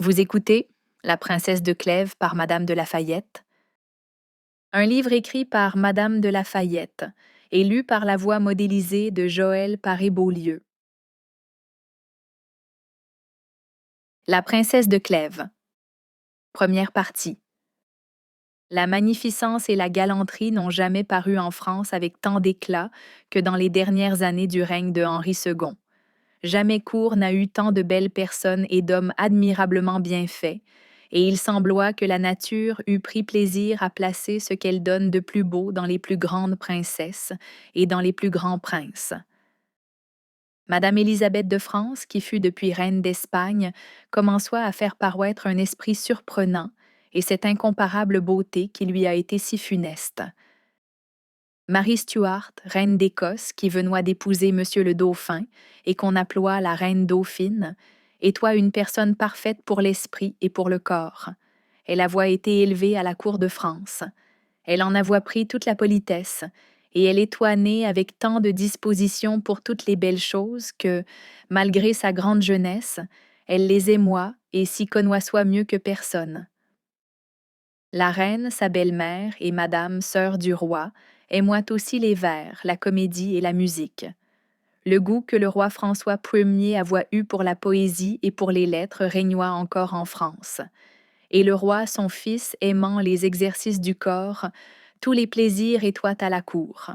Vous écoutez La princesse de Clèves par Madame de Lafayette, un livre écrit par Madame de Lafayette et lu par la voix modélisée de Joël Paré-Beaulieu. La princesse de Clèves. Première partie. La magnificence et la galanterie n'ont jamais paru en France avec tant d'éclat que dans les dernières années du règne de Henri II. Jamais cour n'a eu tant de belles personnes et d'hommes admirablement bien faits, et il sembloit que la nature eût pris plaisir à placer ce qu'elle donne de plus beau dans les plus grandes princesses et dans les plus grands princes. Madame Élisabeth de France, qui fut depuis reine d'Espagne, commença à faire paraître un esprit surprenant et cette incomparable beauté qui lui a été si funeste. Marie Stuart, reine d'Écosse, qui venoit d'épouser Monsieur le Dauphin, et qu'on appela la reine Dauphine, étoit une personne parfaite pour l'esprit et pour le corps. Elle avoit été élevée à la cour de France. Elle en avoit pris toute la politesse, et elle étoit née avec tant de disposition pour toutes les belles choses que, malgré sa grande jeunesse, elle les émoit et s'y connoissoit mieux que personne. La reine, sa belle-mère, et madame, sœur du roi, émoient aussi les vers, la comédie et la musique. Le goût que le roi François Ier avoit eu pour la poésie et pour les lettres régnoit encore en France. Et le roi, son fils, aimant les exercices du corps, tous les plaisirs étoient à la cour.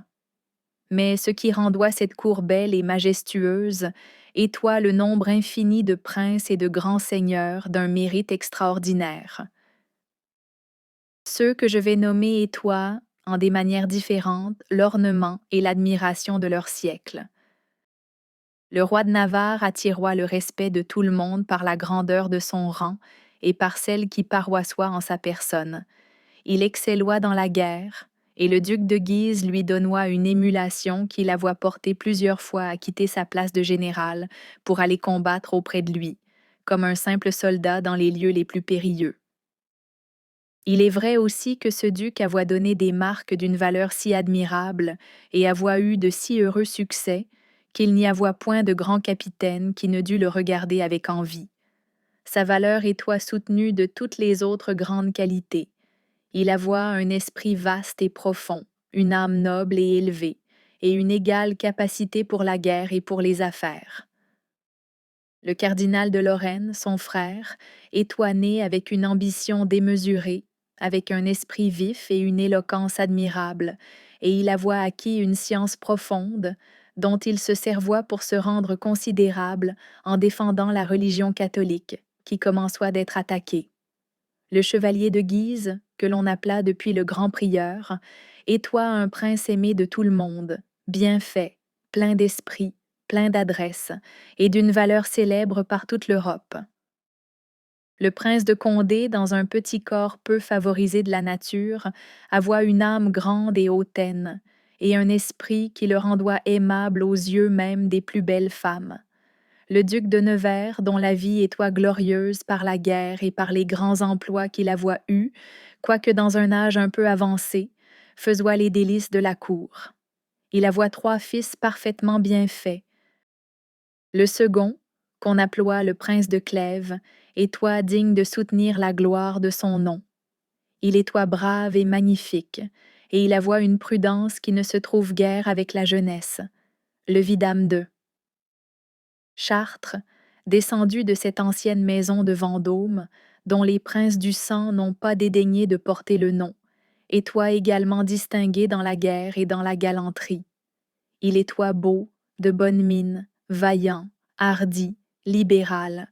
Mais ce qui rendoit cette cour belle et majestueuse étoit le nombre infini de princes et de grands seigneurs d'un mérite extraordinaire. Ceux que je vais nommer étoient, en des manières différentes, l'ornement et l'admiration de leur siècle. Le roi de Navarre attiroit le respect de tout le monde par la grandeur de son rang et par celle qui paroissoit en sa personne. Il excelloit dans la guerre, et le duc de Guise lui donnoit une émulation qui l'avoit porté plusieurs fois à quitter sa place de général pour aller combattre auprès de lui, comme un simple soldat dans les lieux les plus périlleux. Il est vrai aussi que ce duc avoit donné des marques d'une valeur si admirable et avoit eu de si heureux succès qu'il n'y avoit point de grand capitaine qui ne dût le regarder avec envie. Sa valeur étoit soutenue de toutes les autres grandes qualités. Il avoit un esprit vaste et profond, une âme noble et élevée, et une égale capacité pour la guerre et pour les affaires. Le cardinal de Lorraine, son frère, étoit né avec une ambition démesurée, avec un esprit vif et une éloquence admirable, et il avoit acquis une science profonde, dont il se servoit pour se rendre considérable en défendant la religion catholique, qui commençoit d'être attaquée. Le chevalier de Guise, que l'on appela depuis le grand prieur, étoit un prince aimé de tout le monde, bien fait, plein d'esprit, plein d'adresse, et d'une valeur célèbre par toute l'Europe. Le prince de Condé, dans un petit corps peu favorisé de la nature, avoit une âme grande et hautaine, et un esprit qui le rendoit aimable aux yeux même des plus belles femmes. Le duc de Nevers, dont la vie étoit glorieuse par la guerre et par les grands emplois qu'il avoit eus, quoique dans un âge un peu avancé, faisoit les délices de la cour. Il avoit 3 fils parfaitement bien faits. Le second, qu'on appela le prince de Clèves, étoit digne de soutenir la gloire de son nom. Il étoit brave et magnifique, et il avoit une prudence qui ne se trouve guère avec la jeunesse. Le vidame d'eux. Chartres, descendu de cette ancienne maison de Vendôme, dont les princes du sang n'ont pas dédaigné de porter le nom, étoit également distingué dans la guerre et dans la galanterie. Il étoit beau, de bonne mine, vaillant, hardi, libéral.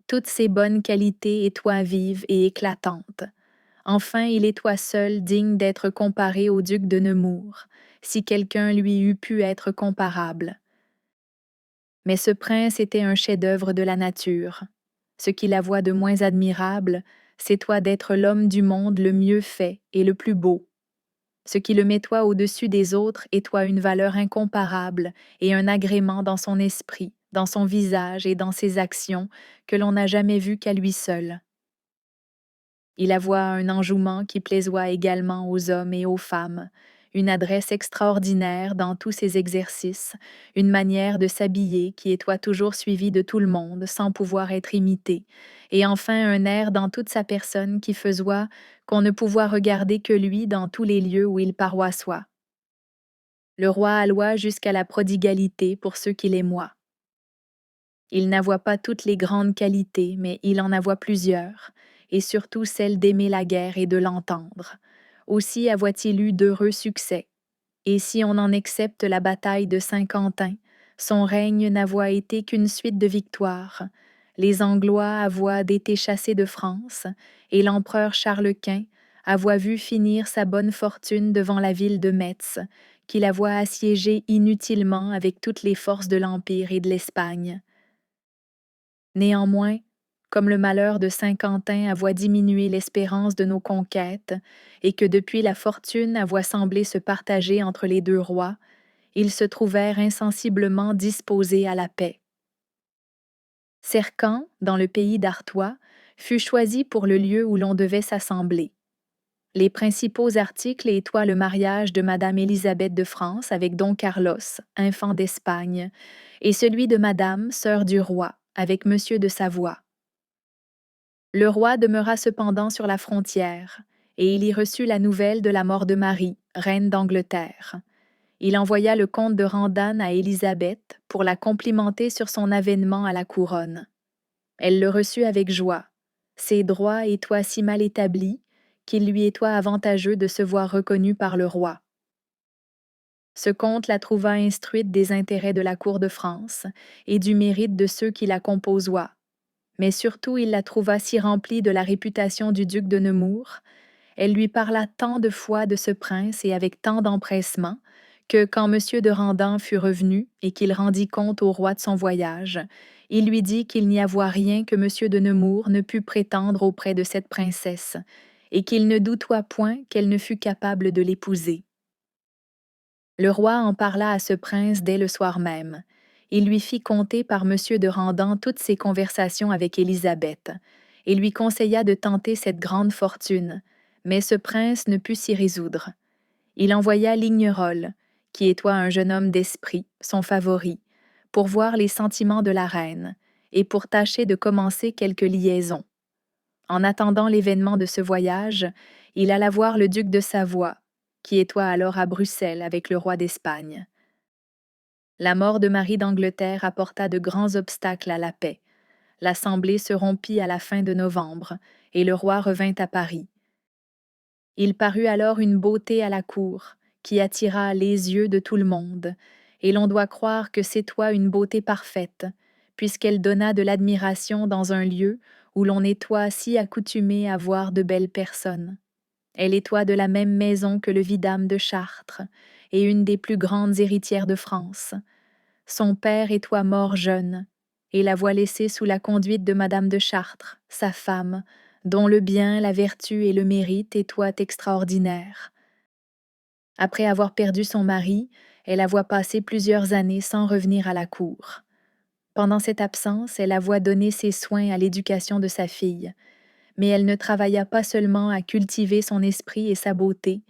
Toutes ces bonnes qualités étoient vives et éclatantes. Enfin, il étoit seul digne d'être comparé au duc de Nemours, si quelqu'un lui eût pu être comparable. Mais ce prince était un chef-d'œuvre de la nature. Ce qui la voit de moins admirable, c'est toi d'être l'homme du monde le mieux fait et le plus beau. Ce qui le met toi au-dessus des autres est toi une valeur incomparable et un agrément dans son esprit, dans son visage et dans ses actions que l'on n'a jamais vu qu'à lui seul. Il avoit un enjouement qui plaisoit également aux hommes et aux femmes, une adresse extraordinaire dans tous ses exercices, une manière de s'habiller qui est toi toujours suivie de tout le monde sans pouvoir être imitée, et enfin un air dans toute sa personne qui faisoit qu'on ne pouvoit regarder que lui dans tous les lieux où il paroissoit. Le roi alloit jusqu'à la prodigalité pour ceux qui l'émoient. Il n'avoit pas toutes les grandes qualités, mais il en avoit plusieurs, et surtout celle d'aimer la guerre et de l'entendre. Aussi avoit-il eu d'heureux succès, et si on en excepte la bataille de Saint-Quentin, son règne n'avoit été qu'une suite de victoires. Les Anglois avoient été chassés de France, et l'empereur Charles Quint avoit vu finir sa bonne fortune devant la ville de Metz, qu'il avoit assiégée inutilement avec toutes les forces de l'Empire et de l'Espagne. Néanmoins, comme le malheur de Saint-Quentin avoit diminué l'espérance de nos conquêtes, et que depuis la fortune avoit semblé se partager entre les deux rois, ils se trouvèrent insensiblement disposés à la paix. Cercamp, dans le pays d'Artois, fut choisi pour le lieu où l'on devait s'assembler. Les principaux articles étoient le mariage de Madame Élisabeth de France avec Don Carlos, infant d'Espagne, et celui de Madame, sœur du roi, avec Monsieur de Savoie. Le roi demeura cependant sur la frontière, et il y reçut la nouvelle de la mort de Marie, reine d'Angleterre. Il envoya le comte de Randan à Élisabeth pour la complimenter sur son avènement à la couronne. Elle le reçut avec joie. Ses droits étoient si mal établis qu'il lui étoit avantageux de se voir reconnu par le roi. Ce comte la trouva instruite des intérêts de la cour de France et du mérite de ceux qui la composoient, mais surtout il la trouva si remplie de la réputation du duc de Nemours. Elle lui parla tant de fois de ce prince et avec tant d'empressement que, quand M. de Randan fut revenu et qu'il rendit compte au roi de son voyage, il lui dit qu'il n'y avoit rien que M. de Nemours ne pût prétendre auprès de cette princesse, et qu'il ne doutoit point qu'elle ne fût capable de l'épouser. Le roi en parla à ce prince dès le soir même. Il lui fit conter par M. de Randan toutes ses conversations avec Élisabeth, et lui conseilla de tenter cette grande fortune, mais ce prince ne put s'y résoudre. Il envoya Lignerolles, qui étoit un jeune homme d'esprit, son favori, pour voir les sentiments de la reine, et pour tâcher de commencer quelque liaison. En attendant l'événement de ce voyage, il alla voir le duc de Savoie, qui étoit alors à Bruxelles avec le roi d'Espagne. La mort de Marie d'Angleterre apporta de grands obstacles à la paix. L'Assemblée se rompit à la fin de novembre, et le roi revint à Paris. Il parut alors une beauté à la cour, qui attira les yeux de tout le monde, et l'on doit croire que c'étoit une beauté parfaite, puisqu'elle donna de l'admiration dans un lieu où l'on étoit si accoutumé à voir de belles personnes. Elle étoit de la même maison que le vidame de Chartres, et une des plus grandes héritières de France. Son père étoit mort jeune, et la voit laissée sous la conduite de Madame de Chartres, sa femme, dont le bien, la vertu et le mérite étoient extraordinaires. Après avoir perdu son mari, elle la voit passer plusieurs années sans revenir à la cour. Pendant cette absence, elle la voit donner ses soins à l'éducation de sa fille, mais elle ne travailla pas seulement à cultiver son esprit et sa beauté,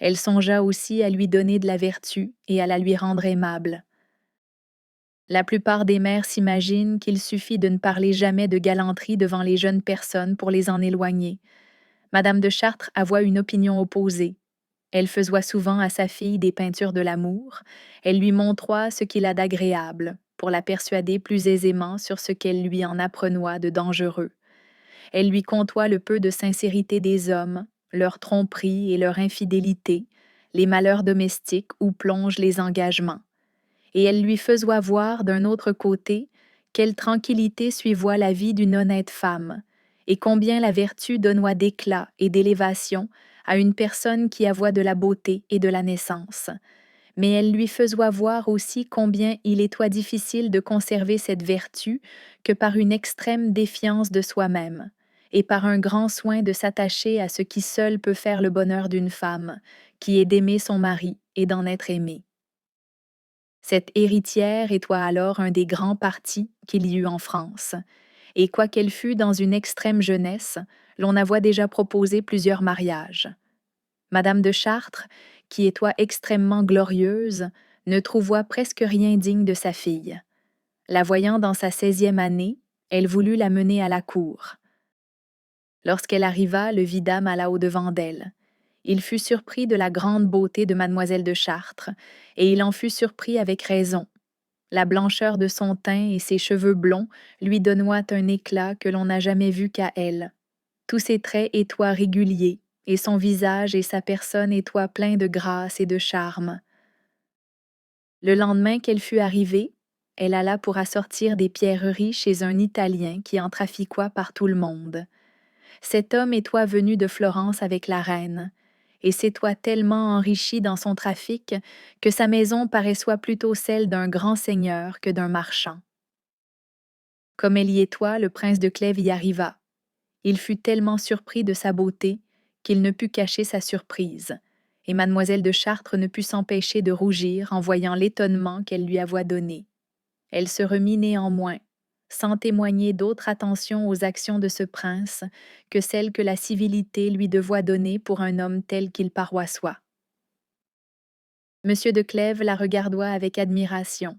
elle songea aussi à lui donner de la vertu et à la lui rendre aimable. La plupart des mères s'imaginent qu'il suffit de ne parler jamais de galanterie devant les jeunes personnes pour les en éloigner. Madame de Chartres avoit une opinion opposée. Elle faisoit souvent à sa fille des peintures de l'amour, elle lui montroit ce qu'il a d'agréable, pour la persuader plus aisément sur ce qu'elle lui en apprenoit de dangereux. Elle lui contoit le peu de sincérité des hommes, leur tromperie et leur infidélité, les malheurs domestiques où plongent les engagements. Et elle lui faisoit voir d'un autre côté quelle tranquillité suivoit la vie d'une honnête femme, et combien la vertu donnoit d'éclat et d'élévation à une personne qui avoit de la beauté et de la naissance. Mais elle lui faisoit voir aussi combien il étoit difficile de conserver cette vertu que par une extrême défiance de soi-même, et par un grand soin de s'attacher à ce qui seul peut faire le bonheur d'une femme, qui est d'aimer son mari et d'en être aimée. Cette héritière étoit alors un des grands partis qu'il y eut en France, et quoiqu'elle fût dans une extrême jeunesse, l'on avoit déjà proposé plusieurs mariages. Madame de Chartres, qui est toi extrêmement glorieuse, ne trouva presque rien digne de sa fille. La voyant dans sa 16e année, elle voulut la mener à la cour. Lorsqu'elle arriva, le vidame alla au-devant d'elle. Il fut surpris de la grande beauté de mademoiselle de Chartres, et il en fut surpris avec raison. La blancheur de son teint et ses cheveux blonds lui donnoient un éclat que l'on n'a jamais vu qu'à elle. Tous ses traits étoient réguliers, et son visage et sa personne étoient pleins de grâce et de charme. Le lendemain qu'elle fut arrivée, elle alla pour assortir des pierreries chez un Italien qui en trafiquoit par tout le monde. Cet homme étoit venu de Florence avec la reine, et s'étoit tellement enrichi dans son trafic que sa maison paraissoit plutôt celle d'un grand seigneur que d'un marchand. Comme elle y étoit, le prince de Clèves y arriva. Il fut tellement surpris de sa beauté qu'il ne put cacher sa surprise, et mademoiselle de Chartres ne put s'empêcher de rougir en voyant l'étonnement qu'elle lui avoit donné. Elle se remit néanmoins, sans témoigner d'autre attention aux actions de ce prince que celle que la civilité lui devoit donner pour un homme tel qu'il paroissoit. Monsieur de Clèves la regardoit avec admiration,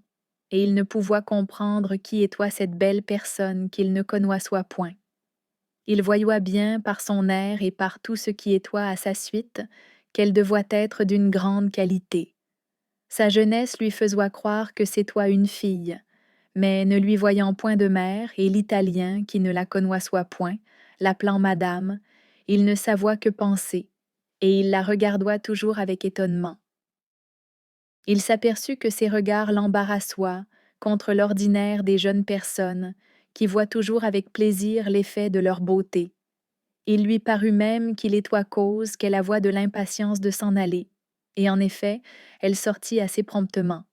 et il ne pouvoit comprendre qui étoit cette belle personne qu'il ne connoissoit point. Il voyoit bien par son air et par tout ce qui étoit à sa suite qu'elle devoit être d'une grande qualité. Sa jeunesse lui faisoit croire que c'étoit une fille, mais ne lui voyant point de mère, et l'Italien, qui ne la connoissoit point, l'appelant madame, il ne savoit que penser, et il la regardoit toujours avec étonnement. Il s'aperçut que ses regards l'embarrassoient contre l'ordinaire des jeunes personnes, qui voient toujours avec plaisir l'effet de leur beauté. Il lui parut même qu'il étoit cause qu'elle avoit de l'impatience de s'en aller, et en effet, elle sortit assez promptement.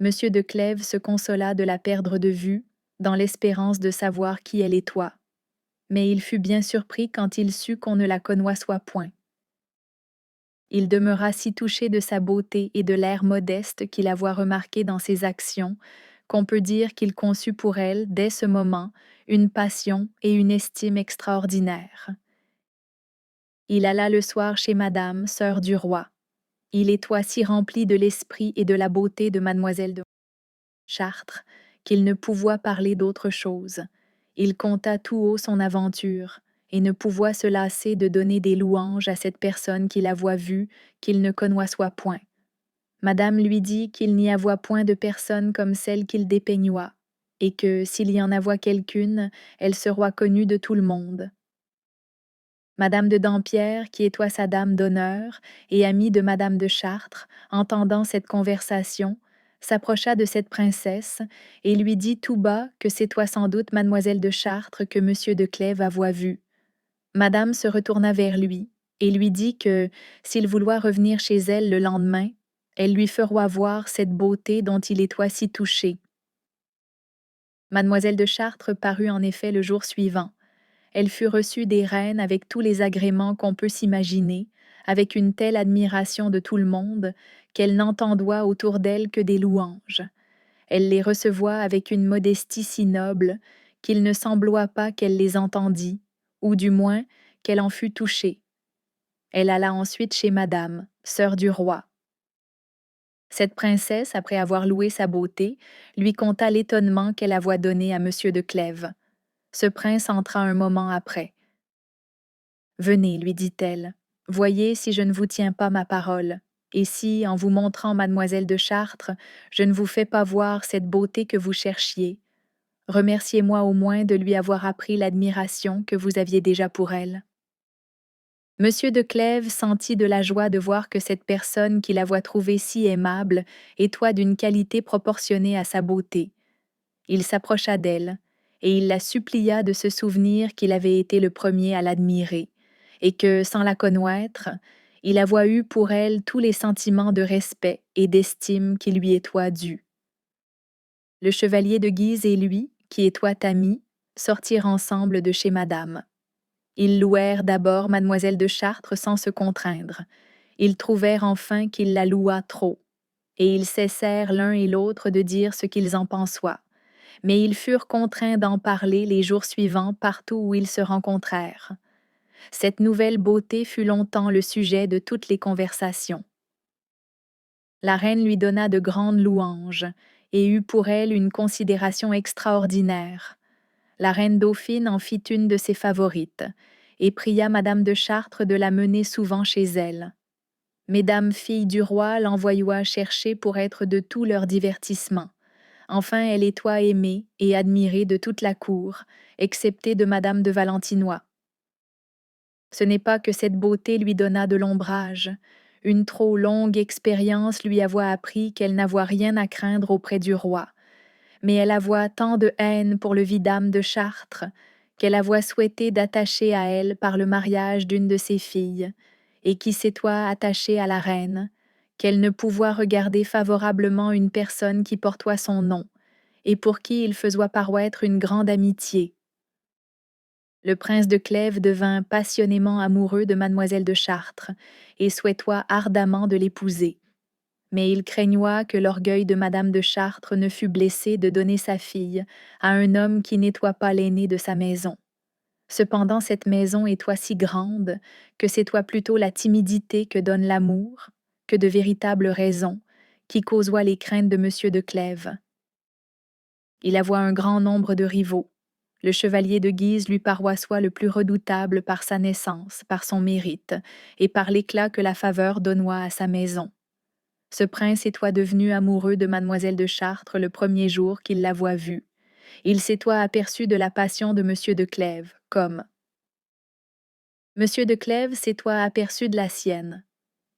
Monsieur de Clèves se consola de la perdre de vue, dans l'espérance de savoir qui elle étoit. Mais il fut bien surpris quand il sut qu'on ne la connoissoit point. Il demeura si touché de sa beauté et de l'air modeste qu'il avoit remarqué dans ses actions, qu'on peut dire qu'il conçut pour elle, dès ce moment, une passion et une estime extraordinaires. Il alla le soir chez madame, sœur du roi. Il étoit si rempli de l'esprit et de la beauté de mademoiselle de Chartres, qu'il ne pouvoit parler d'autre chose. Il conta tout haut son aventure, et ne pouvoit se lasser de donner des louanges à cette personne qu'il avoit vue, qu'il ne connoissoit point. Madame lui dit qu'il n'y avoit point de personne comme celle qu'il dépeignoit, et que, s'il y en avoit quelqu'une, elle seroit connue de tout le monde. Madame de Dampierre, qui étoit sa dame d'honneur et amie de Madame de Chartres, entendant cette conversation, s'approcha de cette princesse et lui dit tout bas que c'étoit sans doute Mademoiselle de Chartres que Monsieur de Clèves avoit vue. Madame se retourna vers lui et lui dit que, s'il vouloit revenir chez elle le lendemain, elle lui feroit voir cette beauté dont il étoit si touché. Mademoiselle de Chartres parut en effet le jour suivant. Elle fut reçue des reines avec tous les agréments qu'on peut s'imaginer, avec une telle admiration de tout le monde, qu'elle n'entendoit autour d'elle que des louanges. Elle les recevoit avec une modestie si noble, qu'il ne sembloit pas qu'elle les entendît, ou du moins qu'elle en fût touchée. Elle alla ensuite chez madame, sœur du roi. Cette princesse, après avoir loué sa beauté, lui conta l'étonnement qu'elle avoit donné à monsieur de Clèves. Ce prince entra un moment après. Venez, lui dit-elle, voyez si je ne vous tiens pas ma parole, et si, en vous montrant mademoiselle de Chartres, je ne vous fais pas voir cette beauté que vous cherchiez. Remerciez-moi au moins de lui avoir appris l'admiration que vous aviez déjà pour elle. Monsieur de Clèves sentit de la joie de voir que cette personne qu'il avoit trouvée si aimable étoit d'une qualité proportionnée à sa beauté. Il s'approcha d'elle, et il la supplia de se souvenir qu'il avait été le premier à l'admirer, et que, sans la connaître, il avoit eu pour elle tous les sentiments de respect et d'estime qui lui étoient dus. Le chevalier de Guise et lui, qui étoient amis, sortirent ensemble de chez madame. Ils louèrent d'abord mademoiselle de Chartres sans se contraindre. Ils trouvèrent enfin qu'il la loua trop, et ils cessèrent l'un et l'autre de dire ce qu'ils en pensoient. Mais ils furent contraints d'en parler les jours suivants partout où ils se rencontrèrent. Cette nouvelle beauté fut longtemps le sujet de toutes les conversations. La reine lui donna de grandes louanges et eut pour elle une considération extraordinaire. La reine Dauphine en fit une de ses favorites et pria Madame de Chartres de la mener souvent chez elle. Mesdames filles du roi l'envoya chercher pour être de tout leur divertissement. Enfin, elle était aimée et admirée de toute la cour, excepté de Madame de Valentinois. Ce n'est pas que cette beauté lui donna de l'ombrage. Une trop longue expérience lui avoit appris qu'elle n'avoit rien à craindre auprès du roi. Mais elle avoit tant de haine pour le vidame de Chartres qu'elle avoit souhaité d'attacher à elle par le mariage d'une de ses filles, et qui s'étoit attachée à la reine, qu'elle ne pouvoit regarder favorablement une personne qui portoit son nom, et pour qui il faisoit paroître une grande amitié. Le prince de Clèves devint passionnément amoureux de mademoiselle de Chartres, et souhaitoit ardemment de l'épouser. Mais il craignoit que l'orgueil de madame de Chartres ne fût blessé de donner sa fille à un homme qui n'étoit pas l'aîné de sa maison. Cependant cette maison étoit si grande que c'étoit plutôt la timidité que donne l'amour, que de véritables raisons, qui causoient les craintes de monsieur de Clèves. Il avoit un grand nombre de rivaux. Le chevalier de Guise lui paroissoit le plus redoutable par sa naissance, par son mérite, et par l'éclat que la faveur donnoit à sa maison. Ce prince étoit devenu amoureux de mademoiselle de Chartres le premier jour qu'il l'avoit vue. Il s'étoit aperçu de la passion de monsieur de Clèves, comme monsieur de Clèves s'étoit aperçu de la sienne.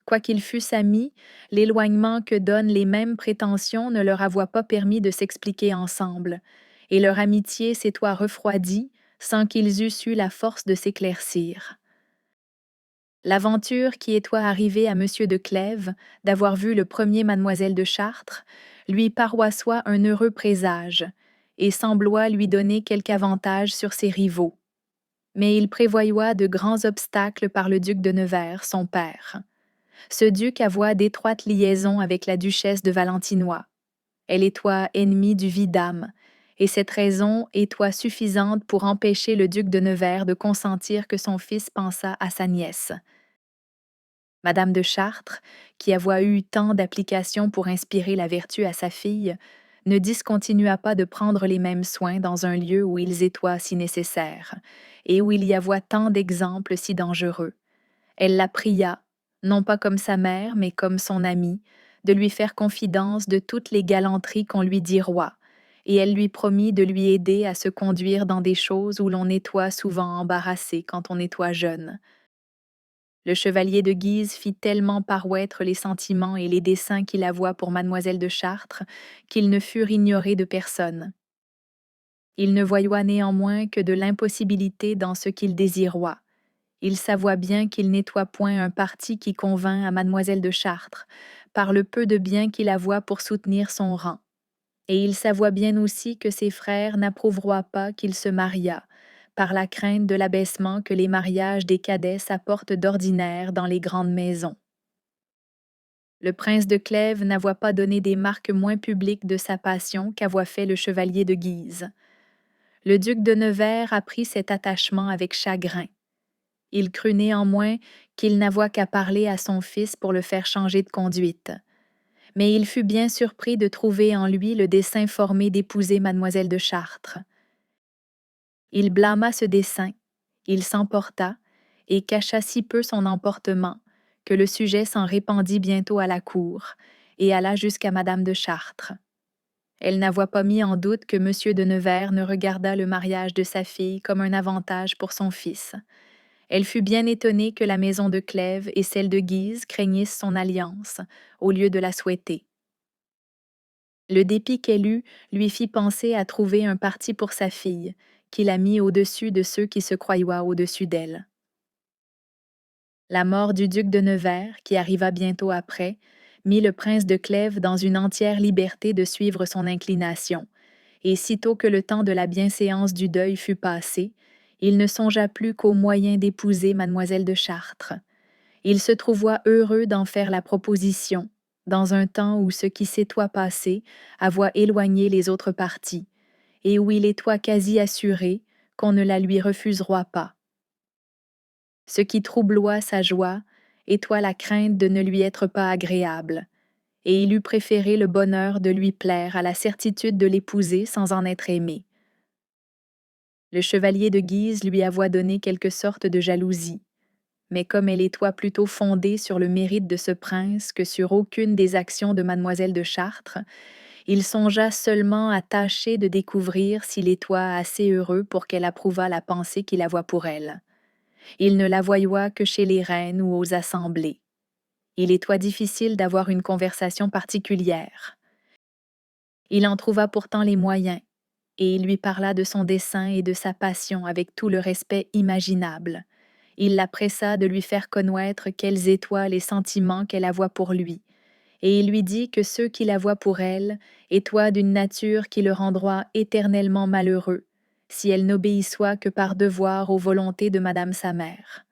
Quoiqu'ils fussent amis, l'éloignement que donnent les mêmes prétentions ne leur avoit pas permis de s'expliquer ensemble, et leur amitié s'étoit refroidie sans qu'ils eussent eu la force de s'éclaircir. L'aventure qui étoit arrivée à monsieur de Clèves, d'avoir vu le premier mademoiselle de Chartres, lui paroissoit un heureux présage, et sembloit lui donner quelque avantage sur ses rivaux. Mais il prévoyoit de grands obstacles par le duc de Nevers, son père. Ce duc avoit d'étroites liaisons avec la duchesse de Valentinois. Elle étoit ennemie du vidame, et cette raison étoit suffisante pour empêcher le duc de Nevers de consentir que son fils pensât à sa nièce. Madame de Chartres, qui avoit eu tant d'application pour inspirer la vertu à sa fille, ne discontinua pas de prendre les mêmes soins dans un lieu où ils étoient si nécessaires, et où il y avoit tant d'exemples si dangereux. Elle la pria, non pas comme sa mère, mais comme son amie, de lui faire confidence de toutes les galanteries qu'on lui diroit, et elle lui promit de lui aider à se conduire dans des choses où l'on étoit souvent embarrassé quand on étoit jeune. Le chevalier de Guise fit tellement paroître les sentiments et les desseins qu'il avoit pour mademoiselle de Chartres qu'ils ne furent ignorés de personne. Il ne voyoit néanmoins que de l'impossibilité dans ce qu'il désiroit. Il savoit bien qu'il n'étoit point un parti qui convint à mademoiselle de Chartres, par le peu de bien qu'il avoit pour soutenir son rang. Et il savoit bien aussi que ses frères n'approuveroient pas qu'il se mariât, par la crainte de l'abaissement que les mariages des cadets apportent d'ordinaire dans les grandes maisons. Le prince de Clèves n'avoit pas donné des marques moins publiques de sa passion qu'avoit fait le chevalier de Guise. Le duc de Nevers apprit cet attachement avec chagrin. Il crut néanmoins qu'il n'avoit qu'à parler à son fils pour le faire changer de conduite. Mais il fut bien surpris de trouver en lui le dessein formé d'épouser mademoiselle de Chartres. Il blâma ce dessein, il s'emporta, et cacha si peu son emportement, que le sujet s'en répandit bientôt à la cour, et alla jusqu'à madame de Chartres. Elle n'avoit pas mis en doute que monsieur de Nevers ne regardât le mariage de sa fille comme un avantage pour son fils. Elle fut bien étonnée que la maison de Clèves et celle de Guise craignissent son alliance, au lieu de la souhaiter. Le dépit qu'elle eut lui fit penser à trouver un parti pour sa fille, qu'il a mis au-dessus de ceux qui se croyoient au-dessus d'elle. La mort du duc de Nevers, qui arriva bientôt après, mit le prince de Clèves dans une entière liberté de suivre son inclination, et sitôt que le temps de la bienséance du deuil fut passé, il ne songea plus qu'au moyen d'épouser mademoiselle de Chartres. Il se trouva heureux d'en faire la proposition, dans un temps où ce qui s'étoit passé avoit éloigné les autres partis, et où il étoit quasi assuré qu'on ne la lui refuseroit pas. Ce qui troubloit sa joie étoit la crainte de ne lui être pas agréable, et il eût préféré le bonheur de lui plaire à la certitude de l'épouser sans en être aimé. Le chevalier de Guise lui avoua donné quelque sorte de jalousie, mais comme elle était plutôt fondée sur le mérite de ce prince que sur aucune des actions de mademoiselle de Chartres, il songea seulement à tâcher de découvrir s'il était assez heureux pour qu'elle approuvât la pensée qu'il avoua pour elle. Il ne la voyoit que chez les reines ou aux assemblées. Il était difficile d'avoir une conversation particulière. Il en trouva pourtant les moyens, et il lui parla de son dessein et de sa passion avec tout le respect imaginable. Il la pressa de lui faire connaître quels étaient les sentiments qu'elle avoua pour lui, et il lui dit que ceux qu'il avoua pour elle étaient d'une nature qui le rendroit éternellement malheureux, si elle n'obéissoit que par devoir aux volontés de madame sa mère.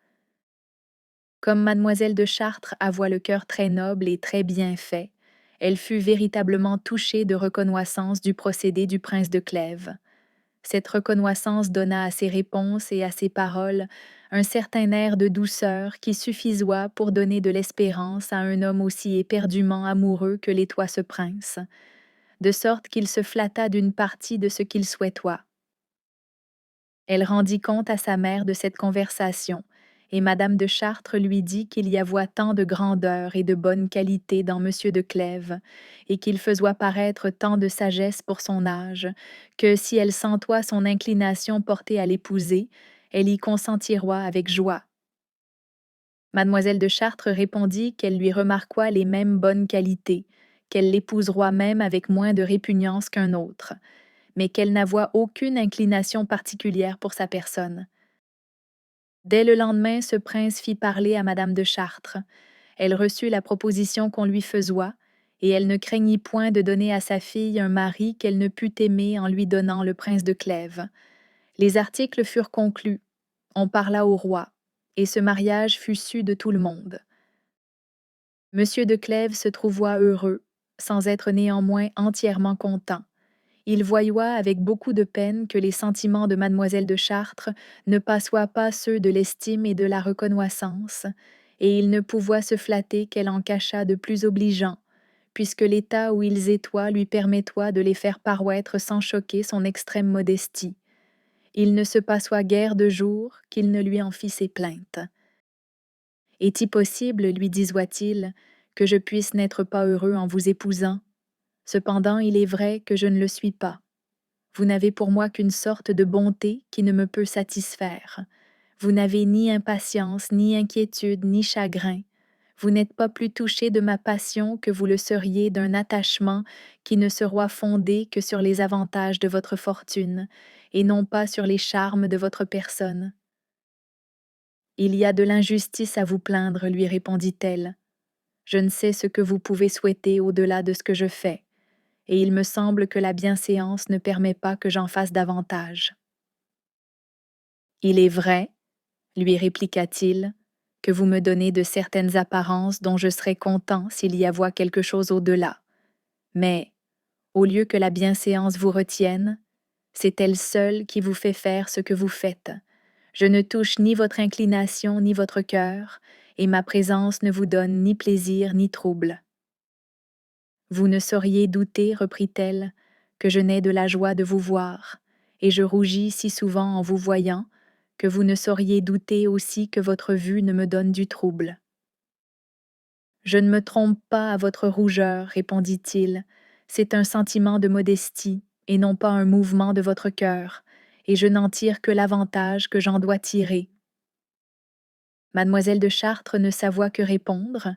Comme mademoiselle de Chartres avoua le cœur très noble et très bien fait, elle fut véritablement touchée de reconnaissance du procédé du prince de Clèves. Cette reconnaissance donna à ses réponses et à ses paroles un certain air de douceur qui suffisoit pour donner de l'espérance à un homme aussi éperdument amoureux que l'était ce prince, de sorte qu'il se flatta d'une partie de ce qu'il souhaitoit. Elle rendit compte à sa mère de cette conversation, et madame de Chartres lui dit qu'il y avoit tant de grandeur et de bonne qualité dans monsieur de Clèves, et qu'il faisoit paraître tant de sagesse pour son âge, que si elle sentoit son inclination portée à l'épouser, elle y consentiroit avec joie. Mademoiselle de Chartres répondit qu'elle lui remarquoit les mêmes bonnes qualités, qu'elle l'épouseroit même avec moins de répugnance qu'un autre, mais qu'elle n'avoit aucune inclination particulière pour sa personne. Dès le lendemain, ce prince fit parler à madame de Chartres. Elle reçut la proposition qu'on lui faisoit, et elle ne craignit point de donner à sa fille un mari qu'elle ne pût aimer en lui donnant le prince de Clèves. Les articles furent conclus, on parla au roi, et ce mariage fut su de tout le monde. Monsieur de Clèves se trouva heureux, sans être néanmoins entièrement content. Il voyoit avec beaucoup de peine que les sentiments de mademoiselle de Chartres ne passoient pas ceux de l'estime et de la reconnaissance, et il ne pouvoit se flatter qu'elle en cachât de plus obligeants, puisque l'état où ils étoient lui permettoit de les faire paroître sans choquer son extrême modestie. Il ne se passoit guère de jour qu'il ne lui en fît ses plaintes. Est-il possible, lui disoit-il, que je puisse n'être pas heureux en vous épousant? Cependant, il est vrai que je ne le suis pas. Vous n'avez pour moi qu'une sorte de bonté qui ne me peut satisfaire. Vous n'avez ni impatience, ni inquiétude, ni chagrin. Vous n'êtes pas plus touché de ma passion que vous le seriez d'un attachement qui ne sera fondé que sur les avantages de votre fortune, et non pas sur les charmes de votre personne. Il y a de l'injustice à vous plaindre, lui répondit-elle. Je ne sais ce que vous pouvez souhaiter au-delà de ce que je fais, et il me semble que la bienséance ne permet pas que j'en fasse davantage. Il est vrai, lui répliqua-t-il, que vous me donnez de certaines apparences dont je serais content s'il y avoit quelque chose au-delà. Mais, au lieu que la bienséance vous retienne, c'est elle seule qui vous fait faire ce que vous faites. Je ne touche ni votre inclination ni votre cœur, et ma présence ne vous donne ni plaisir ni trouble. Vous ne sauriez douter, reprit-elle, que je n'ai de la joie de vous voir, et je rougis si souvent en vous voyant, que vous ne sauriez douter aussi que votre vue ne me donne du trouble. Je ne me trompe pas à votre rougeur, répondit-il, c'est un sentiment de modestie, et non pas un mouvement de votre cœur, et je n'en tire que l'avantage que j'en dois tirer. Mademoiselle de Chartres ne savoit que répondre,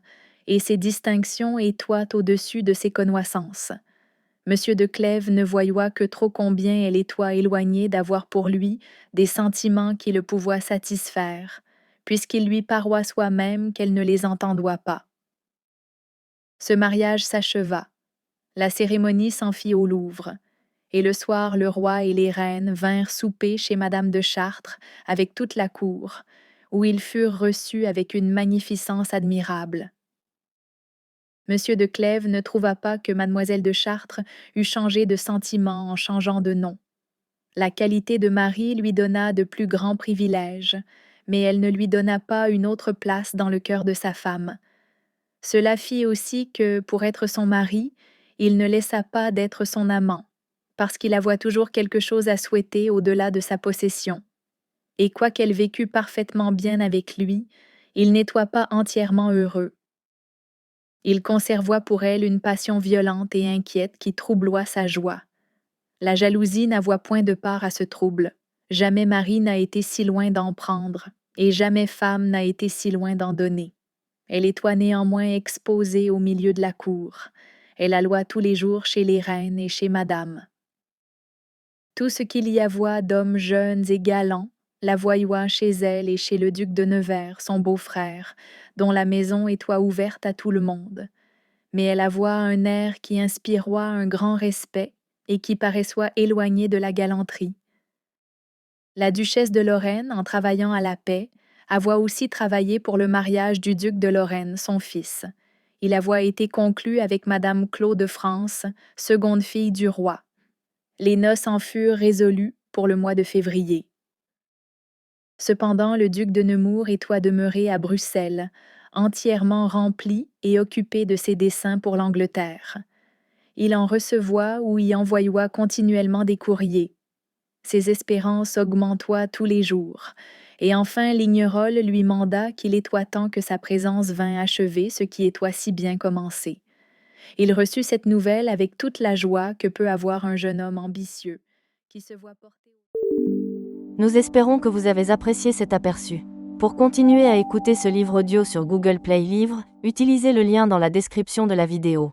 et ses distinctions étoient au-dessus de ses connaissances. Monsieur de Clèves ne voyoit que trop combien elle était éloignée d'avoir pour lui des sentiments qui le pouvoient satisfaire, puisqu'il lui paroit soi-même qu'elle ne les entendoit pas. Ce mariage s'acheva. La cérémonie s'en fit au Louvre, et le soir le roi et les reines vinrent souper chez madame de Chartres avec toute la cour, où ils furent reçus avec une magnificence admirable. Monsieur de Clèves ne trouva pas que mademoiselle de Chartres eût changé de sentiment en changeant de nom. La qualité de mari lui donna de plus grands privilèges, mais elle ne lui donna pas une autre place dans le cœur de sa femme. Cela fit aussi que, pour être son mari, il ne laissa pas d'être son amant, parce qu'il avoit toujours quelque chose à souhaiter au-delà de sa possession. Et quoiqu'elle vécût parfaitement bien avec lui, il n'était pas entièrement heureux. Il conservoit pour elle une passion violente et inquiète qui troubloit sa joie. La jalousie n'avoit point de part à ce trouble. Jamais mari n'a été si loin d'en prendre, et jamais femme n'a été si loin d'en donner. Elle était néanmoins exposée au milieu de la cour. Elle alloit tous les jours chez les reines et chez madame. Tout ce qu'il y avoit d'hommes jeunes et galants la voyoit chez elle et chez le duc de Nevers, son beau-frère, dont la maison était ouverte à tout le monde. Mais elle avoit un air qui inspiroit un grand respect et qui paraissoit éloigné de la galanterie. La duchesse de Lorraine, en travaillant à la paix, avoit aussi travaillé pour le mariage du duc de Lorraine, son fils. Il avoit été conclu avec madame Claude de France, seconde fille du roi. Les noces en furent résolues pour le mois de février. Cependant, le duc de Nemours était demeuré à Bruxelles, entièrement rempli et occupé de ses desseins pour l'Angleterre. Il en recevoit ou y envoyoit continuellement des courriers. Ses espérances augmentoient tous les jours, et enfin Lignerolles lui manda qu'il était temps que sa présence vînt achever ce qui était si bien commencé. Il reçut cette nouvelle avec toute la joie que peut avoir un jeune homme ambitieux, qui se voit porter... Nous espérons que vous avez apprécié cet aperçu. Pour continuer à écouter ce livre audio sur Google Play Livres, utilisez le lien dans la description de la vidéo.